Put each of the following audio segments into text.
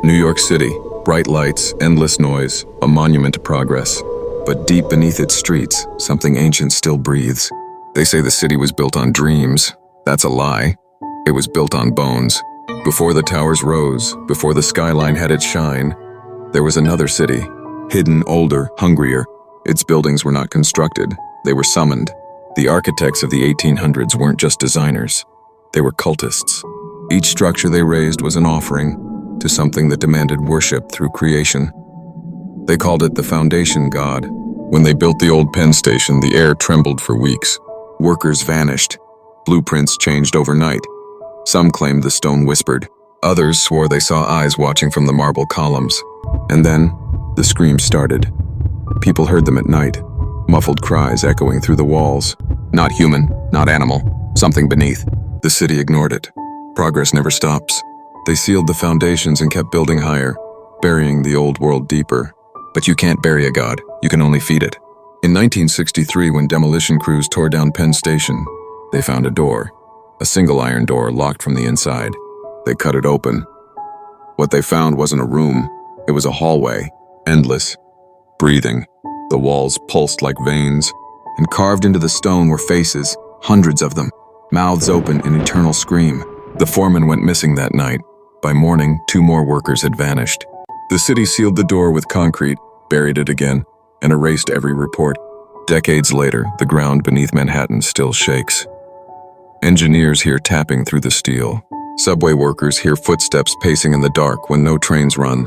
New York City, bright lights, endless noise, a monument to progress. But deep beneath its streets, something ancient still breathes. They say the city was built on dreams. That's a lie. It was built on bones. Before the towers rose, before the skyline had its shine, there was another city, hidden, older, hungrier. Its buildings were not constructed, they were summoned. The architects of the 1800s weren't just designers, they were cultists. Each structure they raised was an offering to something that demanded worship through creation. They called it the Foundation God. When they built the old Penn Station, the air trembled for weeks. Workers vanished. Blueprints changed overnight. Some claimed the stone whispered. Others swore they saw eyes watching from the marble columns. And then, the screams started. People heard them at night, muffled cries echoing through the walls. Not human, not animal, something beneath. The city ignored it. Progress never stops. They sealed the foundations and kept building higher, burying the old world deeper. But you can't bury a god, you can only feed it. In 1963, when demolition crews tore down Penn Station, they found a door, a single iron door locked from the inside. They cut it open. What they found wasn't a room, it was a hallway, endless, breathing. The walls pulsed like veins, and carved into the stone were faces, hundreds of them, mouths open in eternal scream. The foreman went missing that night. By morning, 2 more workers had vanished. The city sealed the door with concrete, buried it again, and erased every report. Decades later, the ground beneath Manhattan still shakes. Engineers hear tapping through the steel. Subway workers hear footsteps pacing in the dark when no trains run.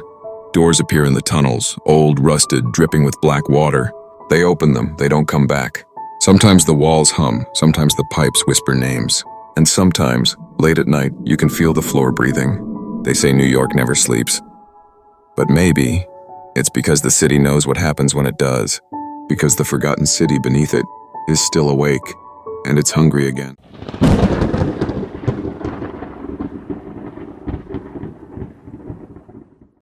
Doors appear in the tunnels, old, rusted, dripping with black water. They open them, they don't come back. Sometimes the walls hum, sometimes the pipes whisper names. And sometimes, late at night, you can feel the floor breathing. They say New York never sleeps. But maybe it's because the city knows what happens when it does, because the forgotten city beneath it is still awake, and it's hungry again.